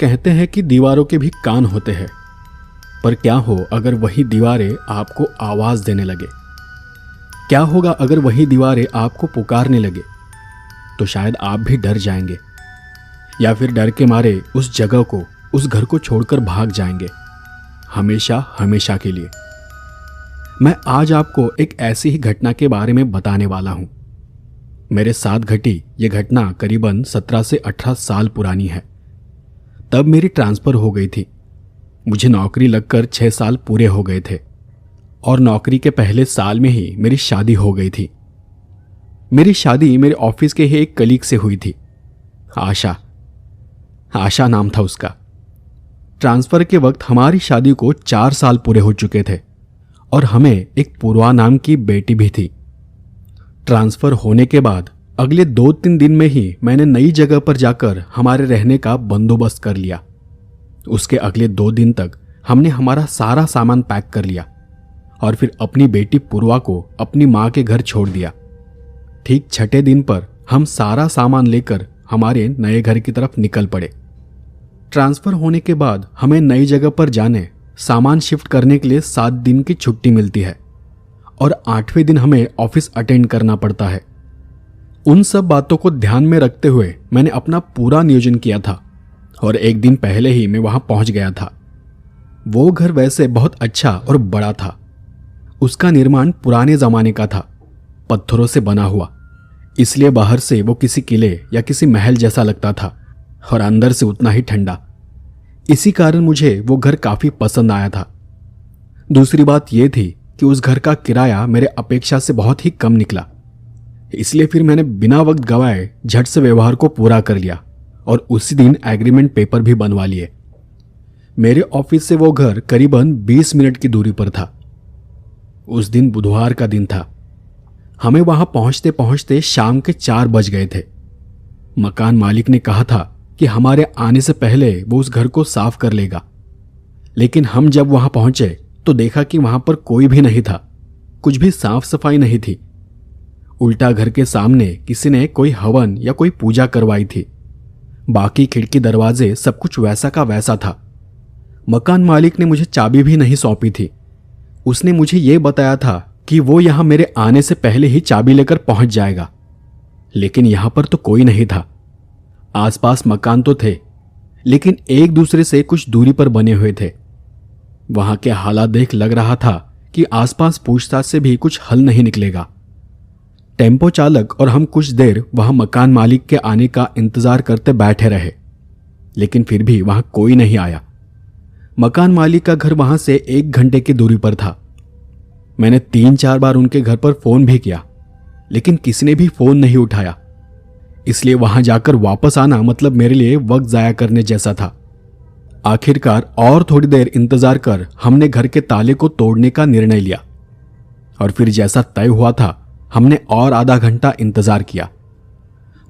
कहते हैं कि दीवारों के भी कान होते हैं, पर क्या हो अगर वही दीवारें आपको आवाज देने लगे? क्या होगा अगर वही दीवारें आपको पुकारने लगे? तो शायद आप भी डर जाएंगे, या फिर डर के मारे उस जगह को, उस घर को छोड़कर भाग जाएंगे, हमेशा हमेशा के लिए। मैं आज आपको एक ऐसी ही घटना के बारे में बताने वाला हूं। मेरे साथ घटी यह घटना करीबन 17 से 18 साल पुरानी है। तब मेरी ट्रांसफर हो गई थी। मुझे नौकरी लगकर 6 साल पूरे हो गए थे और नौकरी के पहले साल में ही मेरी शादी हो गई थी। मेरी शादी मेरे ऑफिस के ही एक कलीग से हुई थी। आशा नाम था उसका। ट्रांसफर के वक्त हमारी शादी को 4 साल पूरे हो चुके थे और हमें एक पूर्वा नाम की बेटी भी थी। ट्रांसफर होने के बाद अगले 2-3 दिन में ही मैंने नई जगह पर जाकर हमारे रहने का बंदोबस्त कर लिया। उसके अगले 2 दिन तक हमने हमारा सारा सामान पैक कर लिया और फिर अपनी बेटी पूर्वा को अपनी माँ के घर छोड़ दिया। ठीक 6ठे दिन पर हम सारा सामान लेकर हमारे नए घर की तरफ निकल पड़े। ट्रांसफर होने के बाद हमें नई जगह पर जाने, सामान शिफ्ट करने के लिए 7 दिन की छुट्टी मिलती है और 8वें दिन हमें ऑफिस अटेंड करना पड़ता है। उन सब बातों को ध्यान में रखते हुए मैंने अपना पूरा नियोजन किया था और एक दिन पहले ही मैं वहां पहुंच गया था। वो घर वैसे बहुत अच्छा और बड़ा था। उसका निर्माण पुराने जमाने का था, पत्थरों से बना हुआ, इसलिए बाहर से वो किसी किले या किसी महल जैसा लगता था और अंदर से उतना ही ठंडा। इसी कारण मुझे वो घर काफी पसंद आया था। दूसरी बात यह थी कि उस घर का किराया मेरे अपेक्षा से बहुत ही कम निकला, इसलिए फिर मैंने बिना वक्त गवाए झट से व्यवहार को पूरा कर लिया और उसी दिन एग्रीमेंट पेपर भी बनवा लिए। मेरे ऑफिस से वो घर करीबन 20 मिनट की दूरी पर था। उस दिन बुधवार का दिन था। हमें वहां पहुंचते पहुंचते शाम के 4 बज गए थे। मकान मालिक ने कहा था कि हमारे आने से पहले वो उस घर को साफ कर लेगा, लेकिन हम जब वहां पहुंचे तो देखा कि वहां पर कोई भी नहीं था, कुछ भी साफ सफाई नहीं थी। उल्टा घर के सामने किसी ने कोई हवन या कोई पूजा करवाई थी। बाकी खिड़की दरवाजे सब कुछ वैसा का वैसा था। मकान मालिक ने मुझे चाबी भी नहीं सौंपी थी। उसने मुझे यह बताया था कि वो यहां मेरे आने से पहले ही चाबी लेकर पहुंच जाएगा, लेकिन यहां पर तो कोई नहीं था। आसपास मकान तो थे, लेकिन एक दूसरे से कुछ दूरी पर बने हुए थे। वहां के हालात देख लग रहा था कि आसपास पूछताछ से भी कुछ हल नहीं निकलेगा। टेम्पो चालक और हम कुछ देर वहां मकान मालिक के आने का इंतजार करते बैठे रहे, लेकिन फिर भी वहां कोई नहीं आया। मकान मालिक का घर वहां से 1 घंटे की दूरी पर था। मैंने 3-4 बार उनके घर पर फोन भी किया, लेकिन किसी ने भी फोन नहीं उठाया। इसलिए वहां जाकर वापस आना मतलब मेरे लिए वक्त जाया करने जैसा था। आखिरकार और थोड़ी देर इंतजार कर हमने घर के ताले को तोड़ने का निर्णय लिया और फिर जैसा तय हुआ था हमने और आधा घंटा इंतजार किया।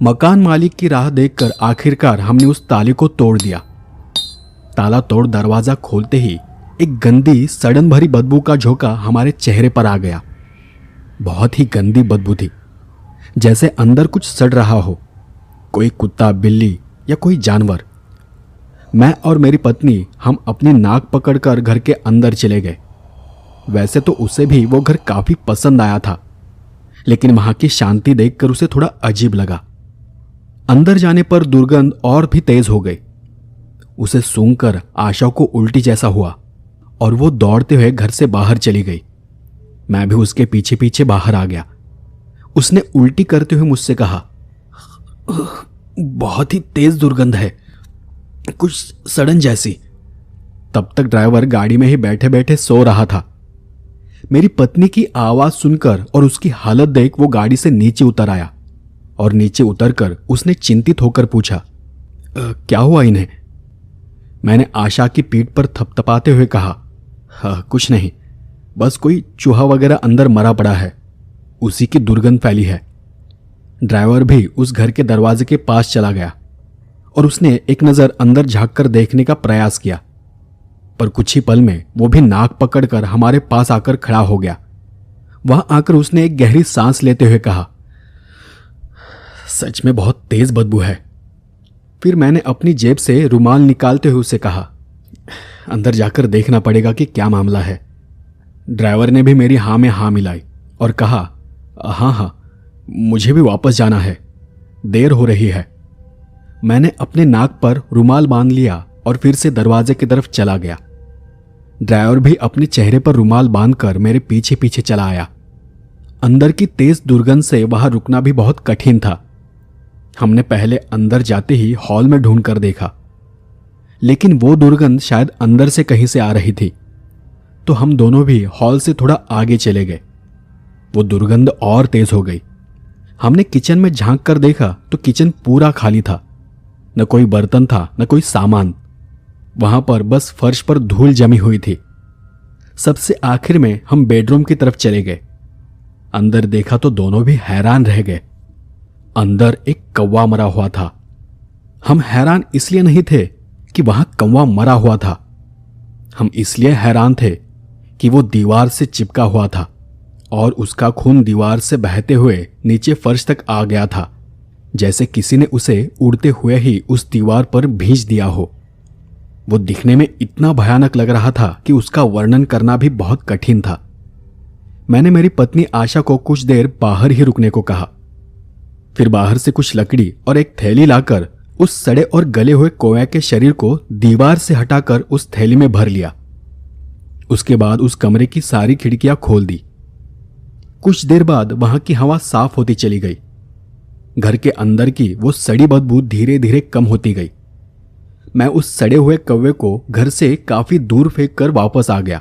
मकान मालिक की राह देखकर आखिरकार हमने उस ताले को तोड़ दिया। ताला तोड़ दरवाजा खोलते ही एक गंदी सड़न भरी बदबू का झोंका हमारे चेहरे पर आ गया। बहुत ही गंदी बदबू थी, जैसे अंदर कुछ सड़ रहा हो, कोई कुत्ता, बिल्ली या कोई जानवर। मैं और मेरी पत्नी हम अपनी नाक पकड़कर घर के अंदर चले गए। वैसे तो उसे भी वो घर काफी पसंद आया था, लेकिन वहां की शांति देखकर उसे थोड़ा अजीब लगा। अंदर जाने पर दुर्गंध और भी तेज हो गई। उसे सूंघकर आशा को उल्टी जैसा हुआ और वो दौड़ते हुए घर से बाहर चली गई। मैं भी उसके पीछे पीछे बाहर आ गया। उसने उल्टी करते हुए मुझसे कहा, बहुत ही तेज दुर्गंध है, कुछ सड़न जैसी। तब तक ड्राइवर गाड़ी में ही बैठे बैठे सो रहा था। मेरी पत्नी की आवाज सुनकर और उसकी हालत देख वो गाड़ी से नीचे उतर आया और नीचे उतरकर उसने चिंतित होकर पूछा, क्या हुआ इन्हें? मैंने आशा की पीठ पर थपथपाते हुए कहा, कुछ नहीं, बस कोई चूहा वगैरह अंदर मरा पड़ा है, उसी की दुर्गंध फैली है। ड्राइवर भी उस घर के दरवाजे के पास चला गया और उसने एक नजर अंदर झांककर देखने का प्रयास किया, पर कुछ ही पल में वो भी नाक पकड़कर हमारे पास आकर खड़ा हो गया। वहां आकर उसने एक गहरी सांस लेते हुए कहा, सच में बहुत तेज बदबू है। फिर मैंने अपनी जेब से रुमाल निकालते हुए उसे कहा, अंदर जाकर देखना पड़ेगा कि क्या मामला है। ड्राइवर ने भी मेरी हाँ में हाँ मिलाई और कहा, हाँ हाँ, मुझे भी वापस जाना है, देर हो रही है। मैंने अपने नाक पर रुमाल बांध लिया और फिर से दरवाजे की तरफ चला गया। ड्राइवर भी अपने चेहरे पर रुमाल बांधकर मेरे पीछे पीछे चला आया। अंदर की तेज दुर्गंध से वहां रुकना भी बहुत कठिन था। हमने पहले अंदर जाते ही हॉल में ढूंढ कर देखा, लेकिन वो दुर्गंध शायद अंदर से कहीं से आ रही थी, तो हम दोनों भी हॉल से थोड़ा आगे चले गए। वो दुर्गंध और तेज हो गई। हमने किचन में झांक कर देखा तो किचन पूरा खाली था। न कोई बर्तन था, न कोई सामान। वहां पर बस फर्श पर धूल जमी हुई थी। सबसे आखिर में हम बेडरूम की तरफ चले गए। अंदर देखा तो दोनों भी हैरान रह गए। अंदर एक कौवा मरा हुआ था। हम हैरान इसलिए नहीं थे कि वहां कौवा मरा हुआ था, हम इसलिए हैरान थे कि वो दीवार से चिपका हुआ था और उसका खून दीवार से बहते हुए नीचे फर्श तक आ गया था, जैसे किसी ने उसे उड़ते हुए ही उस दीवार पर भींच दिया हो। वो दिखने में इतना भयानक लग रहा था कि उसका वर्णन करना भी बहुत कठिन था। मैंने मेरी पत्नी आशा को कुछ देर बाहर ही रुकने को कहा। फिर बाहर से कुछ लकड़ी और एक थैली लाकर उस सड़े और गले हुए कौवे के शरीर को दीवार से हटाकर उस थैली में भर लिया। उसके बाद उस कमरे की सारी खिड़कियां खोल दी। कुछ देर बाद वहां की हवा साफ होती चली गई। घर के अंदर की वो सड़ी बदबू धीरे धीरे कम होती गई। मैं उस सड़े हुए कौवे को घर से काफी दूर फेंक कर वापस आ गया,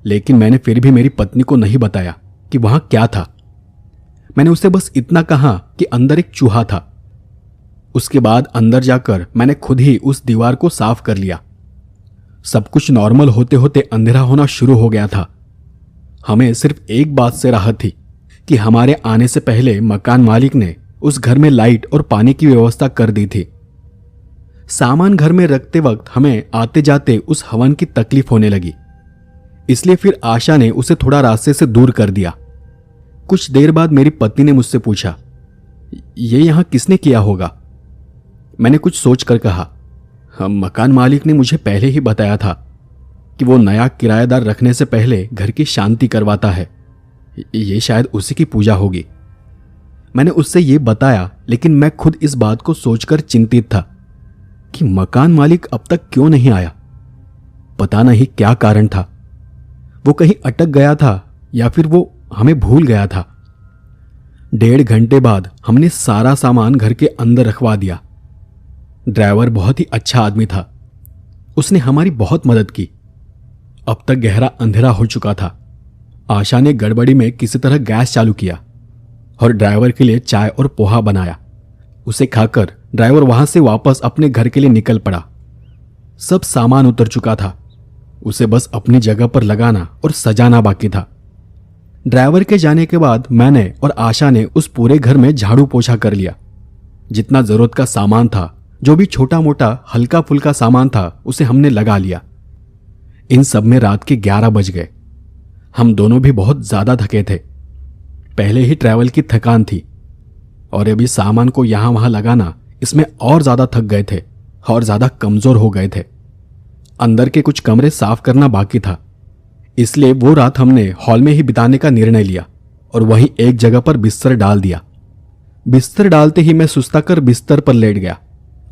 लेकिन मैंने फिर भी मेरी पत्नी को नहीं बताया कि वहां क्या था। मैंने उसे बस इतना कहा कि अंदर एक चूहा था। उसके बाद अंदर जाकर मैंने खुद ही उस दीवार को साफ कर लिया। सब कुछ नॉर्मल होते होते अंधेरा होना शुरू हो गया था। हमें सिर्फ एक बात से राहत थी कि हमारे आने से पहले मकान मालिक ने उस घर में लाइट और पानी की व्यवस्था कर दी थी। सामान घर में रखते वक्त हमें आते जाते उस हवन की तकलीफ होने लगी, इसलिए फिर आशा ने उसे थोड़ा रास्ते से दूर कर दिया। कुछ देर बाद मेरी पत्नी ने मुझसे पूछा, ये यहां किसने किया होगा? मैंने कुछ सोच कर कहा, मकान मालिक ने मुझे पहले ही बताया था कि वो नया किराएदार रखने से पहले घर की शांति करवाता है। ये शायद उसी की पूजा होगी। मैंने उससे ये बताया, लेकिन मैं खुद इस बात को सोचकर चिंतित था कि मकान मालिक अब तक क्यों नहीं आया। पता नहीं क्या कारण था। वो कहीं अटक गया था या फिर वो हमें भूल गया था। 1.5 घंटे बाद हमने सारा सामान घर के अंदर रखवा दिया। ड्राइवर बहुत ही अच्छा आदमी था। उसने हमारी बहुत मदद की। अब तक गहरा अंधेरा हो चुका था। आशा ने गड़बड़ी में किसी तरह गैस चालू किया और ड्राइवर के लिए चाय और पोहा बनाया। उसे खाकर ड्राइवर वहां से वापस अपने घर के लिए निकल पड़ा। सब सामान उतर चुका था। उसे बस अपनी जगह पर लगाना और सजाना बाकी था। ड्राइवर के जाने के बाद मैंने और आशा ने उस पूरे घर में झाड़ू पोछा कर लिया। जितना जरूरत का सामान था, जो भी छोटा मोटा हल्का फुल्का सामान था, उसे हमने लगा लिया। इन सब में रात के 11 बज गए। हम दोनों भी बहुत ज्यादा थके थे। पहले ही ट्रैवल की थकान थी और अभी सामान को यहां वहां लगाना, इसमें और ज्यादा थक गए थे और ज्यादा कमजोर हो गए थे। अंदर के कुछ कमरे साफ करना बाकी था, इसलिए वो रात हमने हॉल में ही बिताने का निर्णय लिया और वहीं एक जगह पर बिस्तर डाल दिया। बिस्तर डालते ही मैं सुस्ता कर बिस्तर पर लेट गया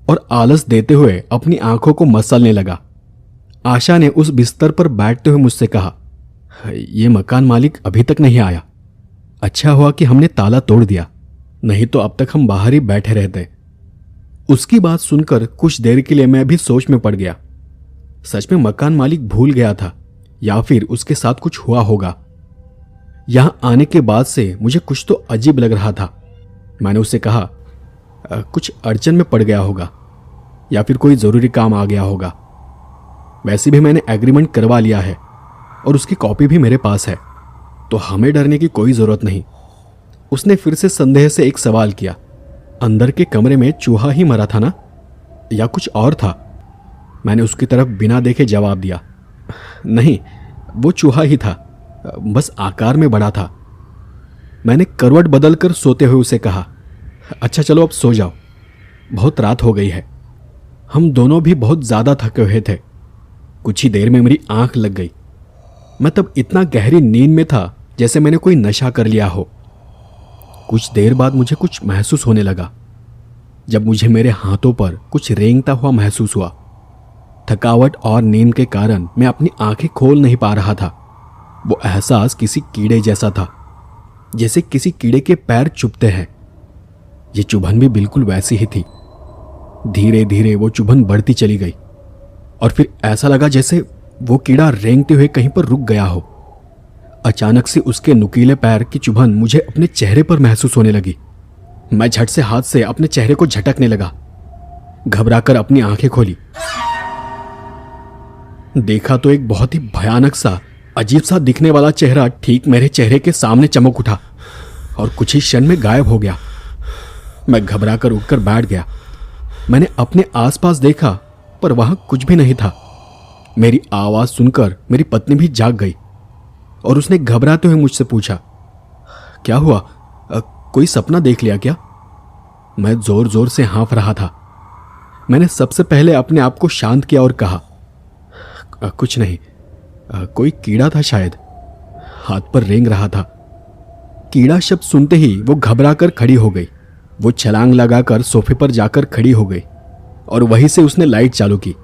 और आलस देते हुए अपनी आंखों को मसलने लगा। आशा ने उस बिस्तर पर बैठते हुए मुझसे कहा, ये मकान मालिक अभी तक नहीं आया। अच्छा हुआ कि हमने ताला तोड़ दिया, नहीं तो अब तक हम बाहर ही बैठे रहते। उसकी बात सुनकर कुछ देर के लिए मैं भी सोच में पड़ गया। सच में मकान मालिक भूल गया था या फिर उसके साथ कुछ हुआ होगा। यहां आने के बाद से मुझे कुछ तो अजीब लग रहा था। मैंने उससे कहा, कुछ अड़चन में पड़ गया होगा या फिर कोई जरूरी काम आ गया होगा। वैसे भी मैंने एग्रीमेंट करवा लिया है और उसकी कॉपी भी मेरे पास है, तो हमें डरने की कोई जरूरत नहीं। उसने फिर से संदेह से एक सवाल किया, अंदर के कमरे में चूहा ही मरा था ना, या कुछ और था? मैंने उसकी तरफ बिना देखे जवाब दिया, नहीं, वो चूहा ही था, बस आकार में बड़ा था। मैंने करवट बदलकर सोते हुए उसे कहा, अच्छा चलो अब सो जाओ, बहुत रात हो गई है। हम दोनों भी बहुत ज्यादा थके हुए थे। कुछ ही देर में मेरी आंख लग गई। मैं तब इतना गहरी नींद में था जैसे मैंने कोई नशा कर लिया हो। कुछ देर बाद मुझे कुछ महसूस होने लगा। जब मुझे मेरे हाथों पर कुछ रेंगता हुआ महसूस हुआ। थकावट और नींद के कारण मैं अपनी आंखें खोल नहीं पा रहा था। वो एहसास किसी कीड़े जैसा था, जैसे किसी कीड़े के पैर चुभते हैं। ये चुभन भी बिल्कुल वैसी ही थी। धीरे धीरे वो चुभन बढ़ती चली गई और फिर ऐसा लगा जैसे वो कीड़ा रेंगते हुए कहीं पर रुक गया हो। अचानक से उसके नुकीले पैर की चुभन मुझे अपने चेहरे पर महसूस होने लगी। मैं झट से हाथ से अपने चेहरे को झटकने लगा। घबराकर अपनी आंखें खोली। देखा तो एक बहुत ही भयानक सा, अजीब सा दिखने वाला चेहरा ठीक मेरे चेहरे के सामने चमक उठा और कुछ ही क्षण में गायब हो गया। मैं घबराकर उठकर बैठ गया। मैंने अपने आसपास देखा पर वहां कुछ भी नहीं था। मेरी आवाज सुनकर मेरी पत्नी भी जाग गई और उसने घबराते हुए मुझसे पूछा, क्या हुआ? कोई सपना देख लिया क्या? मैं जोर जोर से हाँफ रहा था। मैंने सबसे पहले अपने आप को शांत किया और कहा, कुछ नहीं, कोई कीड़ा था शायद, हाथ पर रेंग रहा था। कीड़ा शब्द सुनते ही वो घबराकर खड़ी हो गई। वो छलांग लगाकर सोफे पर जाकर खड़ी हो गई और वहीं से उसने लाइट चालू की।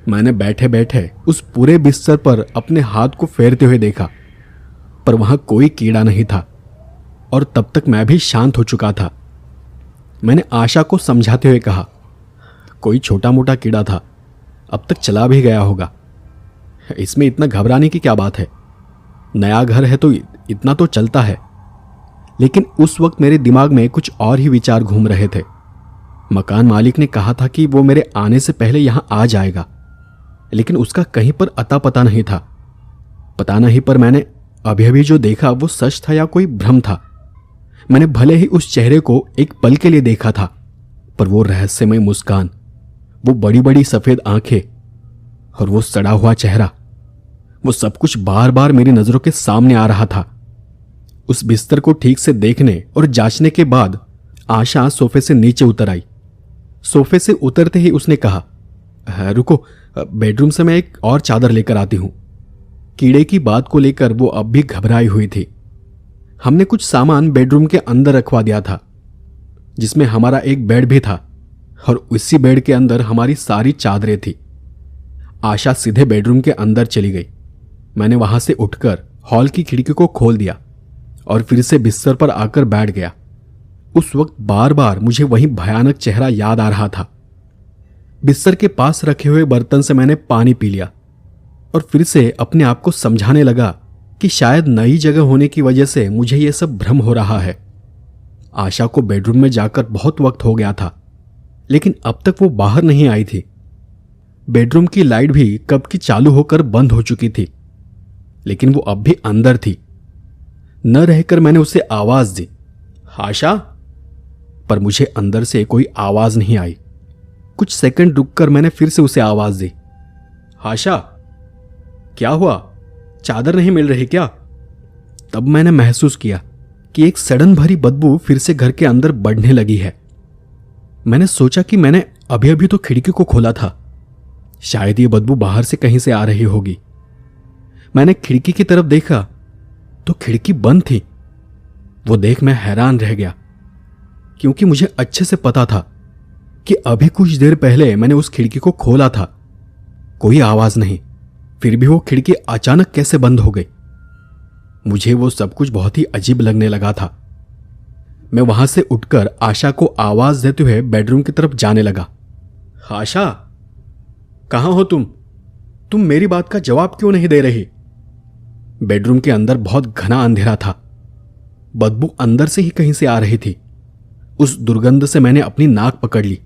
मैंने बैठे बैठे उस पूरे बिस्तर पर अपने हाथ को फेरते हुए देखा, पर वहां कोई कीड़ा नहीं था और तब तक मैं भी शांत हो चुका था। मैंने आशा को समझाते हुए कहा, कोई छोटा मोटा कीड़ा था, अब तक चला भी गया होगा। इसमें इतना घबराने की क्या बात है? नया घर है तो इतना तो चलता है। लेकिन उस वक्त मेरे दिमाग में कुछ और ही विचार घूम रहे थे। मकान मालिक ने कहा था कि वो मेरे आने से पहले यहां आ जाएगा, लेकिन उसका कहीं पर अता पता नहीं था। पता नहीं, पर मैंने अभी अभी जो देखा वो सच था या कोई भ्रम था। मैंने भले ही उस चेहरे को एक पल के लिए देखा था, पर वो रहस्यमय मुस्कान, वो बड़ी बड़ी सफेद आंखें और वो सड़ा हुआ चेहरा, वो सब कुछ बार बार मेरी नजरों के सामने आ रहा था। उस बिस्तर को ठीक से देखने और जांचने के बाद आशा सोफे से नीचे उतर आई। सोफे से उतरते ही उसने कहा, रुको, बेडरूम से मैं एक और चादर लेकर आती हूं। कीड़े की बात को लेकर वो अब भी घबराई हुई थी। हमने कुछ सामान बेडरूम के अंदर रखवा दिया था, जिसमें हमारा एक बेड भी था और उसी बेड के अंदर हमारी सारी चादरें थी। आशा सीधे बेडरूम के अंदर चली गई। मैंने वहां से उठकर हॉल की खिड़की को खोल दिया और फिर से बिस्तर पर आकर बैठ गया। उस वक्त बार बार मुझे वही भयानक चेहरा याद आ रहा था। बिस्तर के पास रखे हुए बर्तन से मैंने पानी पी लिया और फिर से अपने आप को समझाने लगा कि शायद नई जगह होने की वजह से मुझे यह सब भ्रम हो रहा है। आशा को बेडरूम में जाकर बहुत वक्त हो गया था, लेकिन अब तक वो बाहर नहीं आई थी। बेडरूम की लाइट भी कब की चालू होकर बंद हो चुकी थी, लेकिन वो अब भी अंदर थी। न रहकर मैंने उसे आवाज दी, आशा, पर मुझे अंदर से कोई आवाज नहीं आई। कुछ सेकंड रुककर मैंने फिर से उसे आवाज दी, आशा, क्या हुआ? चादर नहीं मिल रही क्या? तब मैंने महसूस किया कि एक सड़न भरी बदबू फिर से घर के अंदर बढ़ने लगी है। मैंने सोचा कि मैंने अभी अभी तो खिड़की को खोला था, शायद ये बदबू बाहर से कहीं से आ रही होगी। मैंने खिड़की की तरफ देखा तो खिड़की बंद थी। वो देख मैं हैरान रह गया, क्योंकि मुझे अच्छे से पता था कि अभी कुछ देर पहले मैंने उस खिड़की को खोला था। कोई आवाज नहीं, फिर भी वो खिड़की अचानक कैसे बंद हो गई? मुझे वो सब कुछ बहुत ही अजीब लगने लगा था। मैं वहां से उठकर आशा को आवाज देते हुए बेडरूम की तरफ जाने लगा। आशा, कहां हो तुम? तुम मेरी बात का जवाब क्यों नहीं दे रही? बेडरूम के अंदर बहुत घना अंधेरा था। बदबू अंदर से ही कहीं से आ रही थी। उस दुर्गंध से मैंने अपनी नाक पकड़ ली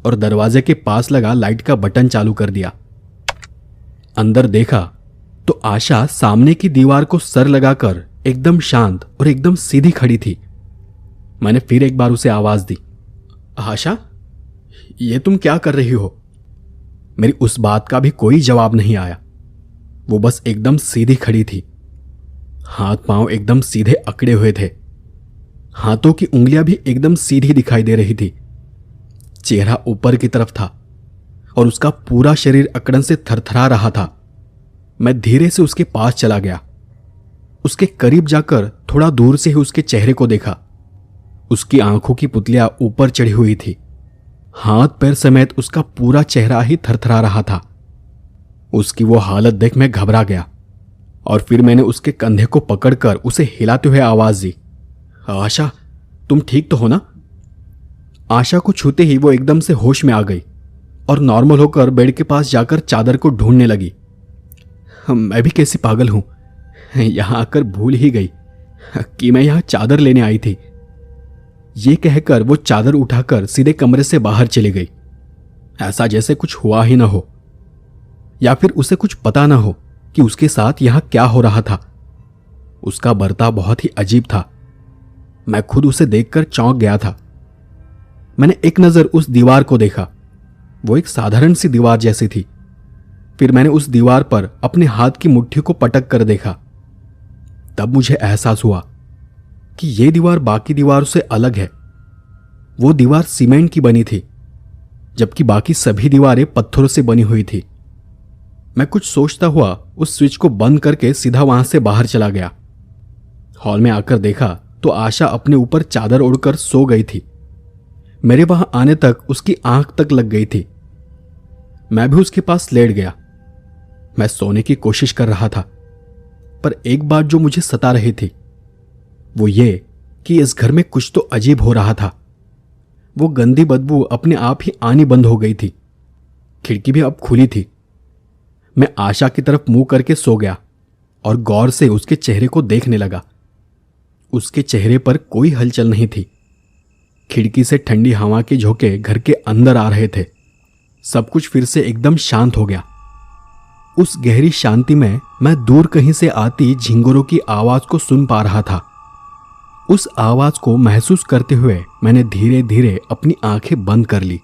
और दरवाजे के पास लगा लाइट का बटन चालू कर दिया। अंदर देखा तो आशा सामने की दीवार को सर लगाकर एकदम शांत और एकदम सीधी खड़ी थी। मैंने फिर एक बार उसे आवाज दी, आशा, ये तुम क्या कर रही हो? मेरी उस बात का भी कोई जवाब नहीं आया। वो बस एकदम सीधी खड़ी थी। हाथ पांव एकदम सीधे अकड़े हुए थे। हाथों की उंगलियां भी एकदम सीधी दिखाई दे रही थी। चेहरा ऊपर की तरफ था और उसका पूरा शरीर अकड़न से थरथरा रहा था। मैं धीरे से उसके पास चला गया। उसके करीब जाकर थोड़ा दूर से ही उसके चेहरे को देखा। उसकी आंखों की पुतलियां ऊपर चढ़ी हुई थी। हाथ पैर समेत उसका पूरा चेहरा ही थरथरा रहा था। उसकी वो हालत देख मैं घबरा गया और फिर मैंने उसके कंधे को पकड़कर उसे हिलाते हुए आवाज दी, आशा, तुम ठीक तो हो ना? आशा को छूते ही वो एकदम से होश में आ गई और नॉर्मल होकर बेड के पास जाकर चादर को ढूंढने लगी। मैं भी कैसी पागल हूं, यहां आकर भूल ही गई कि मैं यहां चादर लेने आई थी। ये कहकर वो चादर उठाकर सीधे कमरे से बाहर चली गई, ऐसा जैसे कुछ हुआ ही ना हो या फिर उसे कुछ पता ना हो कि उसके साथ यहां क्या हो रहा था। उसका बर्ताव बहुत ही अजीब था। मैं खुद उसे देखकर चौंक गया था। मैंने एक नजर उस दीवार को देखा। वो एक साधारण सी दीवार जैसी थी। फिर मैंने उस दीवार पर अपने हाथ की मुट्ठी को पटक कर देखा। तब मुझे एहसास हुआ कि यह दीवार बाकी दीवारों से अलग है। वो दीवार सीमेंट की बनी थी, जबकि बाकी सभी दीवारें पत्थरों से बनी हुई थी। मैं कुछ सोचता हुआ उस स्विच को बंद करके सीधा वहां से बाहर चला गया। हॉल में आकर देखा तो आशा अपने ऊपर चादर ओढ़कर सो गई थी। मेरे वहां आने तक उसकी आंख तक लग गई थी। मैं भी उसके पास लेट गया। मैं सोने की कोशिश कर रहा था, पर एक बात जो मुझे सता रही थी वो ये कि इस घर में कुछ तो अजीब हो रहा था। वो गंदी बदबू अपने आप ही आनी बंद हो गई थी। खिड़की भी अब खुली थी। मैं आशा की तरफ मुंह करके सो गया और गौर से उसके चेहरे को देखने लगा। उसके चेहरे पर कोई हलचल नहीं थी। खिड़की से ठंडी हवा के झोंके घर के अंदर आ रहे थे। सब कुछ फिर से एकदम शांत हो गया। उस गहरी शांति में मैं दूर कहीं से आती झिंगुरों की आवाज को सुन पा रहा था। उस आवाज को महसूस करते हुए मैंने धीरे धीरे अपनी आंखें बंद कर ली।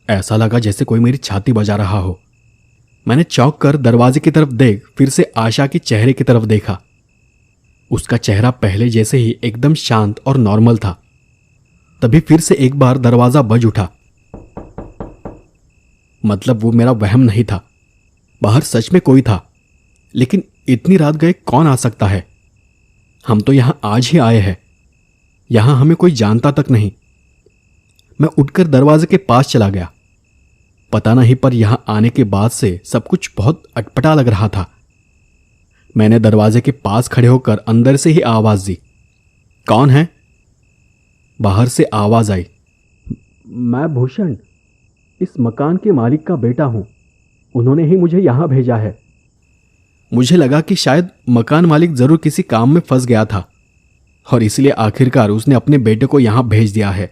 ऐसा लगा जैसे कोई मेरी छाती बजा रहा हो। मैंने चौंक कर दरवाजे की तरफ देख फिर से आशा के चेहरे की तरफ देखा। उसका चेहरा पहले जैसे ही एकदम शांत और नॉर्मल था। तभी फिर से एक बार दरवाजा बज उठा। मतलब वो मेरा वहम नहीं था, बाहर सच में कोई था। लेकिन इतनी रात गए कौन आ सकता है? हम तो यहां आज ही आए हैं। यहां हमें कोई जानता तक नहीं। मैं उठकर दरवाजे के पास चला गया। पता नहीं, पर यहां आने के बाद से सब कुछ बहुत अटपटा लग रहा था। मैंने दरवाजे के पास खड़े होकर अंदर से ही आवाज दी, कौन है? बाहर से आवाज आई, मैं भूषण, इस मकान के मालिक का बेटा हूं। उन्होंने ही मुझे यहां भेजा है। मुझे लगा कि शायद मकान मालिक जरूर किसी काम में फंस गया था और इसलिए आखिरकार उसने अपने बेटे को यहां भेज दिया है।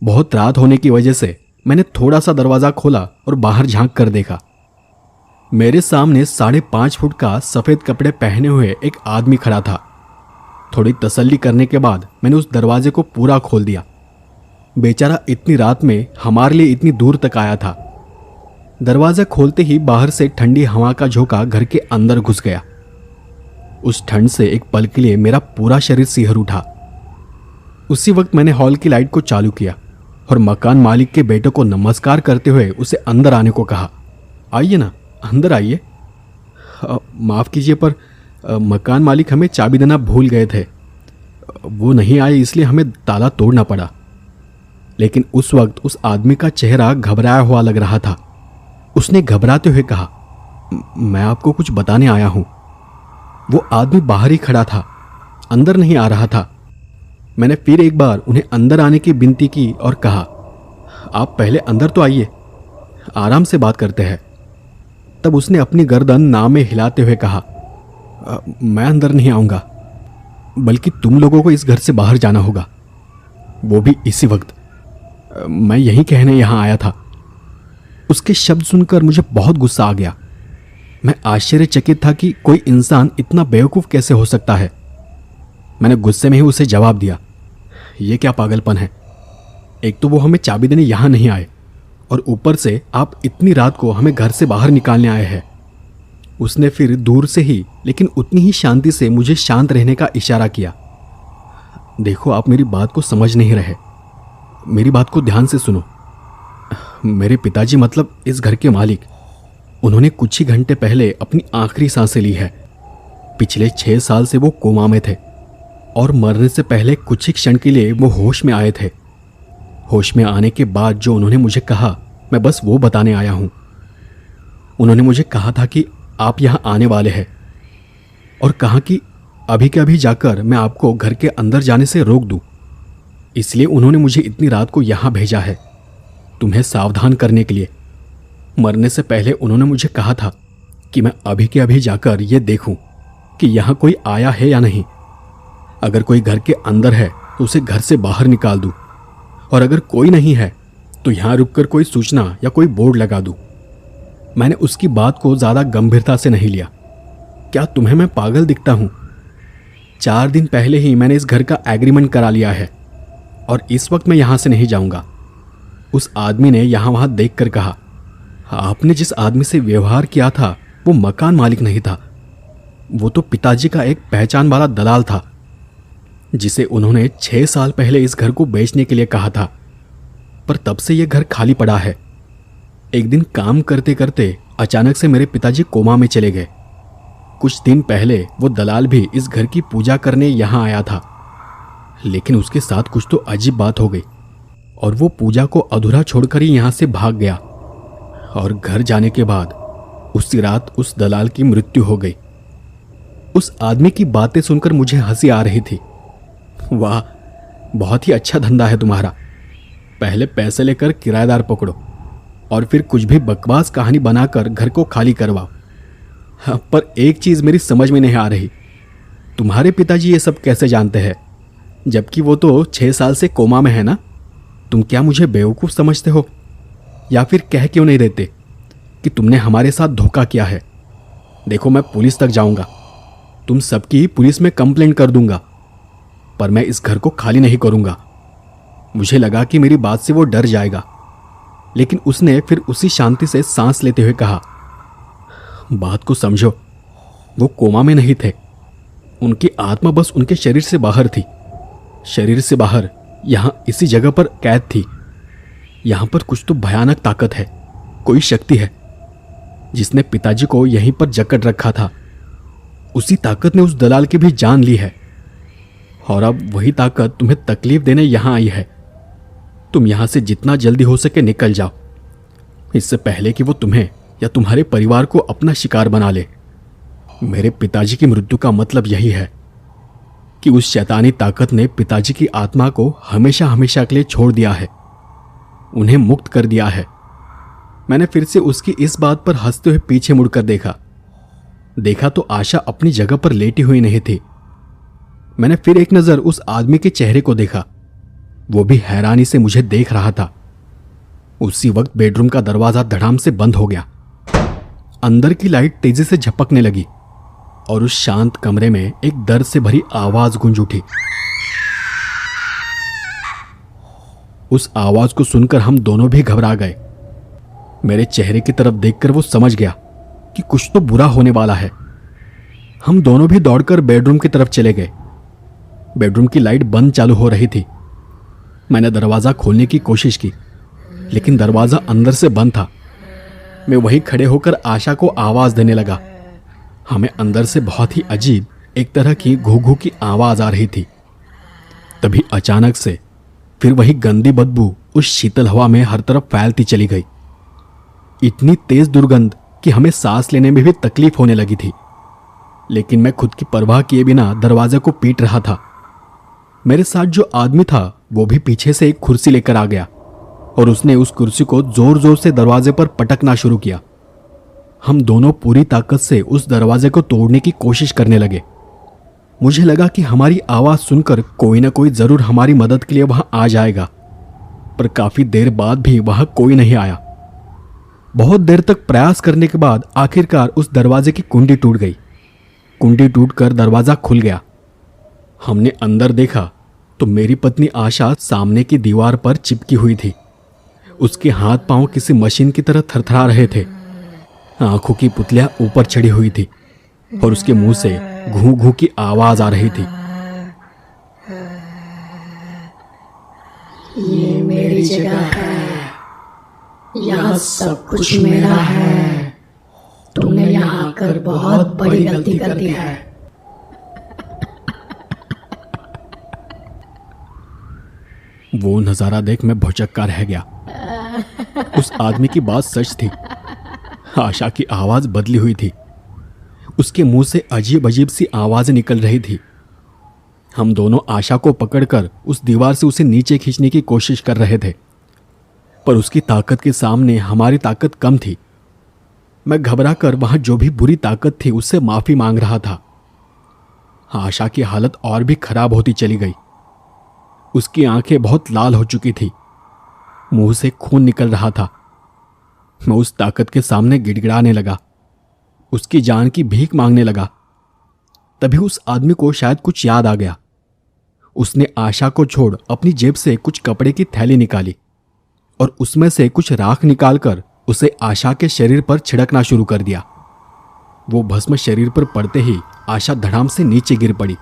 बहुत रात होने की वजह से मैंने थोड़ा सा दरवाजा खोला और बाहर झांक कर देखा। मेरे सामने 5.5 फुट का सफेद कपड़े पहने हुए एक आदमी खड़ा था। थोड़ी तसल्ली करने के बाद मैंने उस दरवाजे को पूरा खोल दिया। बेचारा इतनी रात में हमारे लिए इतनी दूर तक आया था। दरवाजा खोलते ही बाहर से ठंडी हवा का झोंका घर के अंदर घुस गया। उस ठंड से एक पल के लिए मेरा पूरा शरीर सिहर उठा। उसी वक्त मैंने हॉल की लाइट को चालू किया और मकान मालिक के बेटे को नमस्कार करते हुए उसे अंदर आने को कहा। आइए ना, अंदर आइए। माफ़ कीजिए, पर मकान मालिक हमें चाबी देना भूल गए थे। वो नहीं आए इसलिए हमें ताला तोड़ना पड़ा। लेकिन उस वक्त उस आदमी का चेहरा घबराया हुआ लग रहा था। उसने घबराते हुए कहा, मैं आपको कुछ बताने आया हूं। वो आदमी बाहर ही खड़ा था, अंदर नहीं आ रहा था। मैंने फिर एक बार उन्हें अंदर आने की विनती की और कहा, आप पहले अंदर तो आइए, आराम से बात करते हैं। तब उसने अपनी गर्दन ना में हिलाते हुए कहा, मैं अंदर नहीं आऊंगा, बल्कि तुम लोगों को इस घर से बाहर जाना होगा, वो भी इसी वक्त। मैं यही कहने यहां आया था। उसके शब्द सुनकर मुझे बहुत गुस्सा आ गया। मैं आश्चर्यचकित था कि कोई इंसान इतना बेवकूफ़ कैसे हो सकता है। मैंने गुस्से में ही उसे जवाब दिया, यह क्या पागलपन है? एक तो वो हमें चाबी देने यहां नहीं आए और ऊपर से आप इतनी रात को हमें घर से बाहर निकालने आए हैं। उसने फिर दूर से ही लेकिन उतनी ही शांति से मुझे शांत रहने का इशारा किया। देखो, आप मेरी बात को समझ नहीं रहे। मेरी बात को ध्यान से सुनो। मेरे पिताजी मतलब इस घर के मालिक, उन्होंने कुछ ही घंटे पहले अपनी आखिरी सांसें ली है। पिछले 6 साल से वो कोमा में थे और मरने से पहले कुछ ही क्षण के लिए वो होश में आए थे। होश में आने के बाद जो उन्होंने मुझे कहा, मैं बस वो बताने आया हूँ। उन्होंने मुझे कहा था कि आप यहाँ आने वाले हैं और कहा कि अभी के अभी जाकर मैं आपको घर के अंदर जाने से रोक दूँ। इसलिए उन्होंने मुझे इतनी रात को यहाँ भेजा है, तुम्हें सावधान करने के लिए। मरने से पहले उन्होंने मुझे कहा था कि मैं अभी के अभी जाकर ये देखूं कि यहाँ कोई आया है या नहीं। अगर कोई घर के अंदर है तो उसे घर से बाहर निकाल दूं, और अगर कोई नहीं है तो यहाँ रुककर कोई सूचना या कोई बोर्ड लगा दूं। मैंने उसकी बात को ज़्यादा गंभीरता से नहीं लिया। क्या तुम्हें मैं पागल दिखता हूँ? 4 दिन पहले ही मैंने इस घर का एग्रीमेंट करा लिया है और इस वक्त मैं यहाँ से नहीं जाऊँगा। उस आदमी ने यहाँ वहाँ देख कर कहा, आपने जिस आदमी से व्यवहार किया था वो मकान मालिक नहीं था, वो तो पिताजी का एक पहचान वाला दलाल था, जिसे उन्होंने 6 साल पहले इस घर को बेचने के लिए कहा था। पर तब से ये घर खाली पड़ा है। एक दिन काम करते करते अचानक से मेरे पिताजी कोमा में चले गए। कुछ दिन पहले वो दलाल भी इस घर की पूजा करने यहाँ आया था, लेकिन उसके साथ कुछ तो अजीब बात हो गई और वो पूजा को अधूरा छोड़कर ही यहाँ से भाग गया। और घर जाने के बाद उसी रात उस दलाल की मृत्यु हो गई। उस आदमी की बातें सुनकर मुझे हंसी आ रही थी। वाह, बहुत ही अच्छा धंधा है तुम्हारा। पहले पैसे लेकर किराएदार पकड़ो और फिर कुछ भी बकवास कहानी बनाकर घर को खाली करवाओ। हाँ, पर एक चीज़ मेरी समझ में नहीं आ रही, तुम्हारे पिताजी ये सब कैसे जानते हैं, जबकि वो तो 6 साल से कोमा में है ना? तुम क्या मुझे बेवकूफ़ समझते हो, या फिर कह क्यों नहीं देते कि तुमने हमारे साथ धोखा किया है? देखो, मैं पुलिस तक जाऊंगा, तुम सबकी पुलिस में कंप्लेंट कर दूंगा, पर मैं इस घर को खाली नहीं करूंगा। मुझे लगा कि मेरी बात से वो डर जाएगा, लेकिन उसने फिर उसी शांति से सांस लेते हुए कहा, बात को समझो, वो कोमा में नहीं थे। उनकी आत्मा बस उनके शरीर से बाहर थी। शरीर से बाहर यहाँ इसी जगह पर कैद थी। यहाँ पर कुछ तो भयानक ताकत है, कोई शक्ति है जिसने पिताजी को यहीं पर जकड़ रखा था। उसी ताकत ने उस दलाल की भी जान ली है और अब वही ताकत तुम्हें तकलीफ देने यहाँ आई है। तुम यहाँ से जितना जल्दी हो सके निकल जाओ, इससे पहले कि वो तुम्हें या तुम्हारे परिवार को अपना शिकार बना ले। मेरे पिताजी की मृत्यु का मतलब यही है कि उस शैतानी ताकत ने पिताजी की आत्मा को हमेशा हमेशा के लिए छोड़ दिया है, उन्हें मुक्त कर दिया है। मैंने फिर से उसकी इस बात पर हंसते हुए पीछे मुड़कर देखा तो आशा अपनी जगह पर लेटी हुई नहीं थी। मैंने फिर एक नजर उस आदमी के चेहरे को देखा, वो भी हैरानी से मुझे देख रहा था। उसी वक्त बेडरूम का दरवाजा धड़ाम से बंद हो गया। अंदर की लाइट तेजी से झपकने लगी और उस शांत कमरे में एक दर्द से भरी आवाज गूंज उठी। उस आवाज को सुनकर हम दोनों भी घबरा गए। मेरे चेहरे की तरफ देखकर वो समझ गया कि कुछ तो बुरा होने वाला है। हम दोनों भी दौड़कर बेडरूम की तरफ चले गए। बेडरूम की लाइट बंद चालू हो रही थी। मैंने दरवाजा खोलने की कोशिश की, लेकिन दरवाजा अंदर से बंद था। मैं वहीं खड़े होकर आशा को आवाज देने लगा। हमें अंदर से बहुत ही अजीब एक तरह की घू घू की आवाज आ रही थी। तभी अचानक से फिर वही गंदी बदबू उस शीतल हवा में हर तरफ फैलती चली गई। इतनी तेज दुर्गंध कि हमें सांस लेने में भी तकलीफ होने लगी थी, लेकिन मैं खुद की परवाह किए बिना दरवाजे को पीट रहा था। मेरे साथ जो आदमी था वो भी पीछे से एक कुर्सी लेकर आ गया और उसने उस कुर्सी को जोर जोर से दरवाजे पर पटकना शुरू किया। हम दोनों पूरी ताकत से उस दरवाजे को तोड़ने की कोशिश करने लगे। मुझे लगा कि हमारी आवाज सुनकर कोई ना कोई जरूर हमारी मदद के लिए वहां आ जाएगा, पर काफी देर बाद भी वहां कोई नहीं आया। बहुत देर तक प्रयास करने के बाद आखिरकार उस दरवाजे की कुंडी टूट गई। कुंडी टूटकर दरवाजा खुल गया। हमने अंदर देखा तो मेरी पत्नी आशा सामने की दीवार पर चिपकी हुई थी। उसके हाथ पांव किसी मशीन की तरह थरथरा रहे थे। आंखों की पुतलियां ऊपर चढ़ी हुई थी और उसके मुंह से घू घू की आवाज आ रही थी। ये मेरी जगह है, यहाँ सब कुछ मेरा है। तुमने यहाँ आकर बहुत बड़ी गलती कर दी है। वो नजारा देख मैं भौचक्का रह गया। उस आदमी की बात सच थी। आशा की आवाज बदली हुई थी। उसके मुंह से अजीब अजीब सी आवाजें निकल रही थी। हम दोनों आशा को पकड़कर उस दीवार से उसे नीचे खींचने की कोशिश कर रहे थे, पर उसकी ताकत के सामने हमारी ताकत कम थी। मैं घबरा कर वहां जो भी बुरी ताकत थी उससे माफी मांग रहा था। आशा की हालत और भी खराब होती चली गई। उसकी आंखें बहुत लाल हो चुकी थी, मुंह से खून निकल रहा था। मैं उस ताकत के सामने गिड़गिड़ाने लगा, उसकी जान की भीख मांगने लगा। तभी उस आदमी को शायद कुछ याद आ गया। उसने आशा को छोड़ अपनी जेब से कुछ कपड़े की थैली निकाली और उसमें से कुछ राख निकालकर उसे आशा के शरीर पर छिड़कना शुरू कर दिया। वो भस्म शरीर पर पड़ते ही आशा धड़ाम से नीचे गिर पड़ी।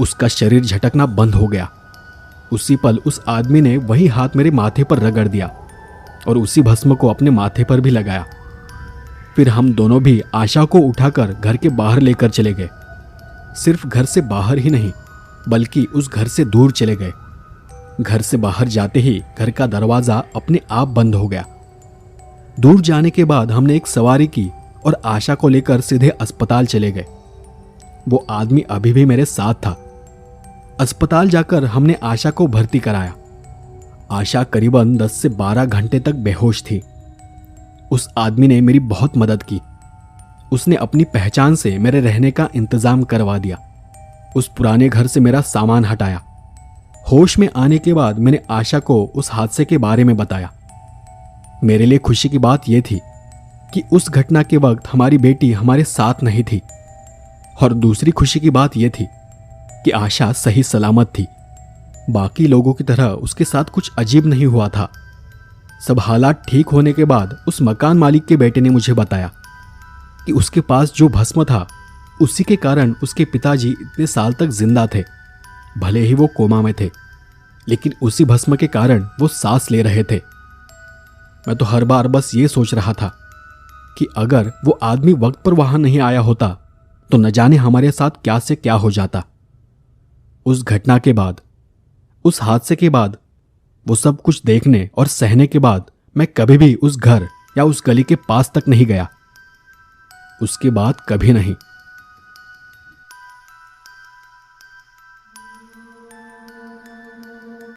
उसका शरीर झटकना बंद हो गया। उसी पल उस आदमी ने वही हाथ मेरे माथे पर रगड़ दिया और उसी भस्म को अपने माथे पर भी लगाया। फिर हम दोनों भी आशा को उठाकर घर के बाहर लेकर चले गए। सिर्फ घर से बाहर ही नहीं, बल्कि उस घर से दूर चले गए। घर से बाहर जाते ही घर का दरवाजा अपने आप बंद हो गया। दूर जाने के बाद हमने एक सवारी की और आशा को लेकर सीधे अस्पताल चले गए। वो आदमी अभी भी मेरे साथ था। अस्पताल जाकर हमने आशा को भर्ती कराया। आशा करीबन 10 से 12 घंटे तक बेहोश थी। उस आदमी ने मेरी बहुत मदद की। उसने अपनी पहचान से मेरे रहने का इंतजाम करवा दिया। उस पुराने घर से मेरा सामान हटाया। होश में आने के बाद मैंने आशा को उस हादसे के बारे में बताया। मेरे लिए खुशी की बात यह थी कि उस घटना के वक्त हमारी बेटी हमारे साथ नहीं थी, और दूसरी खुशी की बात यह थी कि आशा सही सलामत थी। बाकी लोगों की तरह उसके साथ कुछ अजीब नहीं हुआ था। सब हालात ठीक होने के बाद उस मकान मालिक के बेटे ने मुझे बताया कि उसके पास जो भस्म था उसी के कारण उसके पिताजी इतने साल तक जिंदा थे। भले ही वो कोमा में थे, लेकिन उसी भस्म के कारण वो सांस ले रहे थे। मैं तो हर बार बस ये सोच रहा था कि अगर वो आदमी वक्त पर वहां नहीं आया होता तो न जाने हमारे साथ क्या से क्या हो जाता। उस घटना के बाद, उस हादसे के बाद, वो सब कुछ देखने और सहने के बाद मैं कभी भी उस घर या उस गली के पास तक नहीं गया। उसके बाद कभी नहीं।